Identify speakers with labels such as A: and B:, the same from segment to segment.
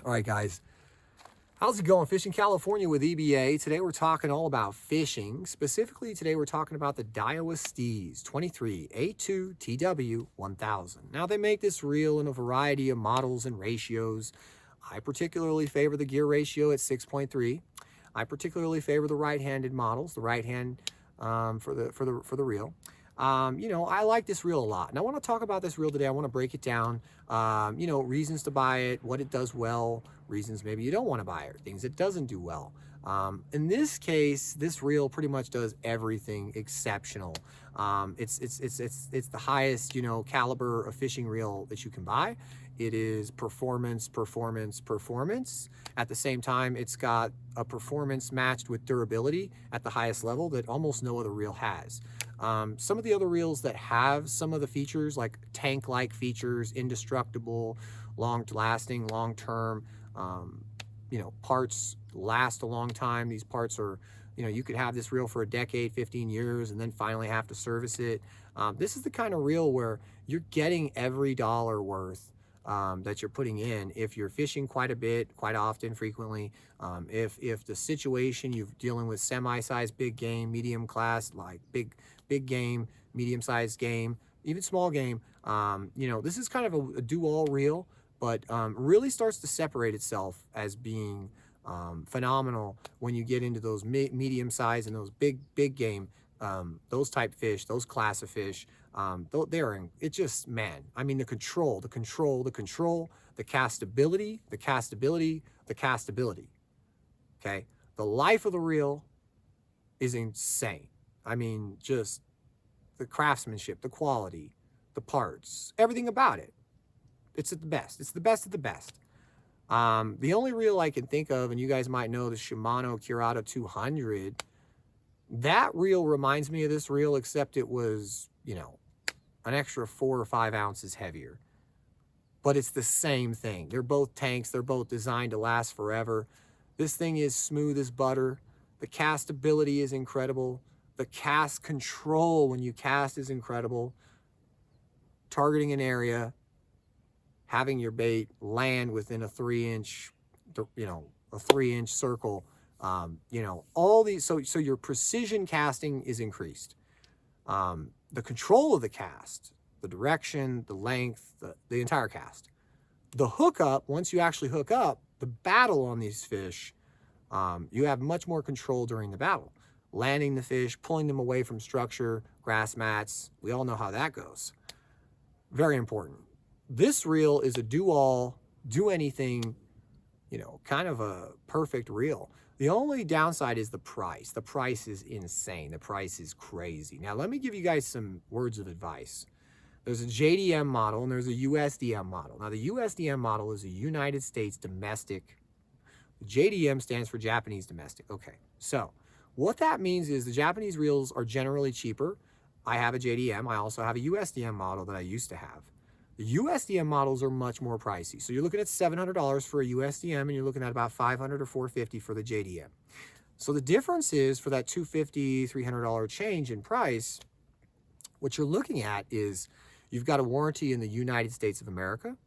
A: All right, guys. How's it going? Fishing California with EBA. Today we're talking all about fishing. Specifically, today we're talking about the Daiwa Steez A2 Tw 1000. Now, they make this reel in a variety of models and ratios. I particularly favor the gear ratio at 6.3. I particularly favor the right-handed models, the right hand for the reel. I like this reel a lot, and I want to talk about this reel today. I want to break it down, reasons to buy it, what it does well, reasons maybe you don't want to buy it, things it doesn't do well. In this case, this reel pretty much does everything exceptional. It's the highest, caliber of fishing reel that you can buy. It is performance. At the same time, it's got a performance matched with durability at the highest level that almost no other reel has. Some of the other reels that have some of the features, like tank-like features, indestructible, long-lasting, long-term, parts last a long time. These parts are, you could have this reel for a decade, 15 years, and then finally have to service it. This is the kind of reel where you're getting every dollar worth that you're putting in if you're fishing quite a bit, quite often, frequently. If the situation you're dealing with semi-sized big game, medium class, like big game, medium-sized game, even small game, this is kind of a do-all reel, but really starts to separate itself as being phenomenal when you get into those medium size and those big game, those type fish, those class of fish. It's just, man, I mean, the control, the castability, okay? The life of the reel is insane. I mean, just the craftsmanship, the quality, the parts, everything about it. It's at the best. It's the best of the best. The only reel I can think of, and you guys might know the Shimano Curado 200, that reel reminds me of this reel, except it was, an extra 4 or 5 ounces heavier. But it's the same thing. They're both tanks. They're both designed to last forever. This thing is smooth as butter. The castability is incredible. The cast control when you cast is incredible. Targeting an area, having your bait land within a 3-inch, a 3-inch circle, all these, so your precision casting is increased. The control of the cast, the direction, the length, the entire cast. The hookup, once you actually hook up, the battle on these fish, you have much more control during the battle. Landing the fish, pulling them away from structure, grass mats, we all know how that goes. Very important. This reel is a do-all, do-anything, kind of a perfect reel. The only downside is the price. The price is insane. The price is crazy. Now, let me give you guys some words of advice. There's a JDM model and there's a USDM model. Now, the USDM model is a United States domestic. The JDM stands for Japanese domestic. Okay, so what that means is the Japanese reels are generally cheaper. I have a JDM. I also have a USDM model that I used to have. The USDM models are much more pricey. So you're looking at $700 for a USDM and you're looking at about $500 or $450 for the JDM. So the difference is for that $250, $300 change in price, what you're looking at is you've got a warranty in the United States of America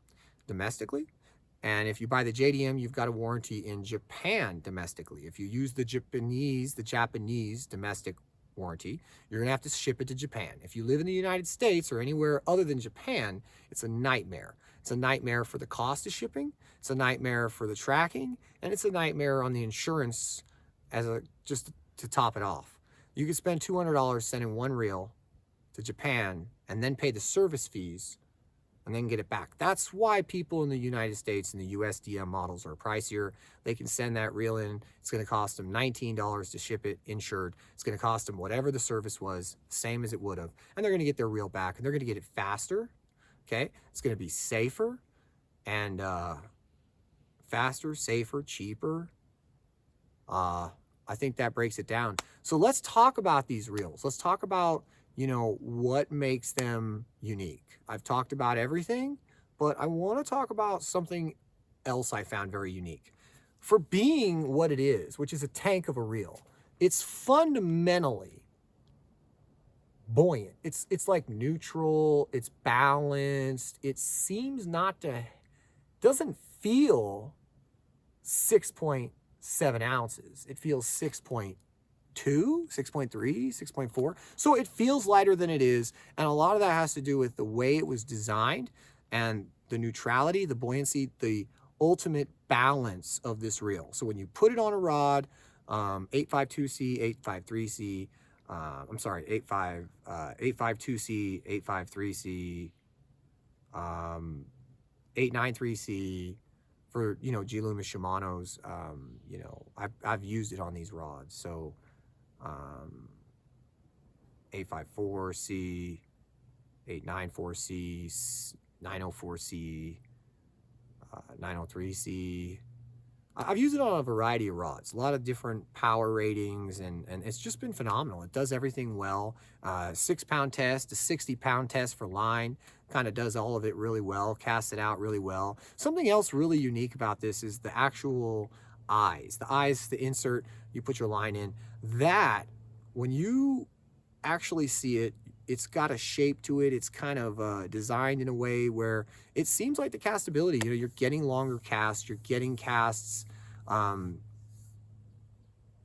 A: domestically. And if you buy the JDM, you've got a warranty in Japan domestically. If you use the Japanese domestic warranty, you're gonna have to ship it to Japan. If you live in the United States or anywhere other than Japan, it's a nightmare. It's a nightmare for the cost of shipping, it's a nightmare for the tracking, and it's a nightmare on the insurance just to top it off. You could spend $200 sending one reel to Japan and then pay the service fees and then get it back. That's why people in the United States and the USDM models are pricier. They can send that reel in. It's going to cost them $19 to ship it insured. It's going to cost them whatever the service was, same as it would have. And they're going to get their reel back and they're going to get it faster. Okay. It's going to be safer and faster, safer, cheaper. I think that breaks it down. So let's talk about these reels. Let's talk about, what makes them unique. I've talked about everything, but I want to talk about something else I found very unique. For being what it is, which is a tank of a reel, it's fundamentally buoyant. It's like neutral, it's balanced. It seems doesn't feel 6.7 ounces. It feels 6.2, 6.3, 6.4. So it feels lighter than it is. And a lot of that has to do with the way it was designed and the neutrality, the buoyancy, the ultimate balance of this reel. So when you put it on a rod, 852C, 853C, I'm sorry, 852C, 853C, 893C, for, you know, G Loomis Shimano's, you know, I've used it on these rods. So 854C, 894C, 904C, 903C. I've used it on a variety of rods, a lot of different power ratings, and it's just been phenomenal. It does everything well. 6-pound test, a 60-pound test for line, kind of does all of it really well, casts it out really well. Something else really unique about this is the actual eyes. The eyes, the insert, you put your line in. That, when you actually see it, it's got a shape to it. It's kind of designed in a way where it seems like the castability, you know, you're getting longer casts, you're getting casts.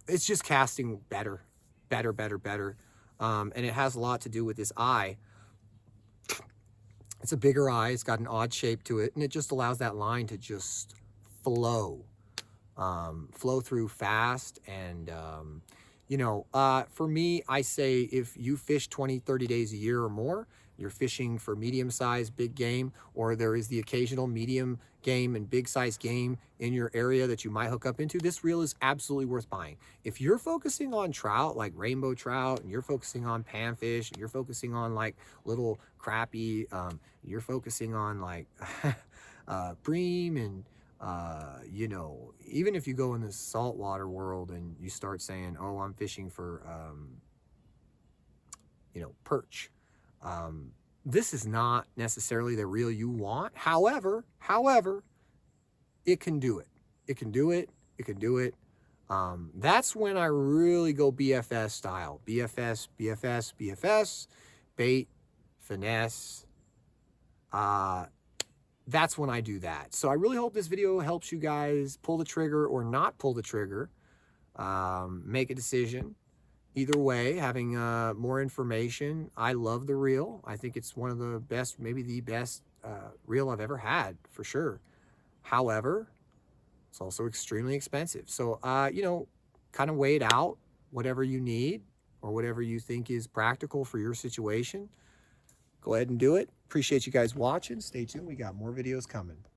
A: It's just casting better. And it has a lot to do with this eye. It's a bigger eye. It's got an odd shape to it, and it just allows that line to just flow through fast. And you know, for me, I say if you fish 20, 30 days a year or more, you're fishing for medium-sized big game, or there is the occasional medium game and big-sized game in your area that you might hook up into, this reel is absolutely worth buying. If you're focusing on trout, like rainbow trout, and you're focusing on panfish, and you're focusing on like little crappie, you're focusing on like bream, and you know, even if you go in the saltwater world and you start saying, oh, I'm fishing for, you know, perch, this is not necessarily the reel you want. However, it can do it. It can do it. It can do it. That's when I really go BFS style. BFS, bait, finesse. That's when I do that. So I really hope this video helps you guys pull the trigger or not pull the trigger, make a decision. Either way, having more information. I love the reel. I think it's one of the best, maybe the best reel I've ever had, for sure. However, it's also extremely expensive. So, you know, kind of weigh it out, whatever you need or whatever you think is practical for your situation. Go ahead and do it. Appreciate you guys watching. Stay tuned. We got more videos coming.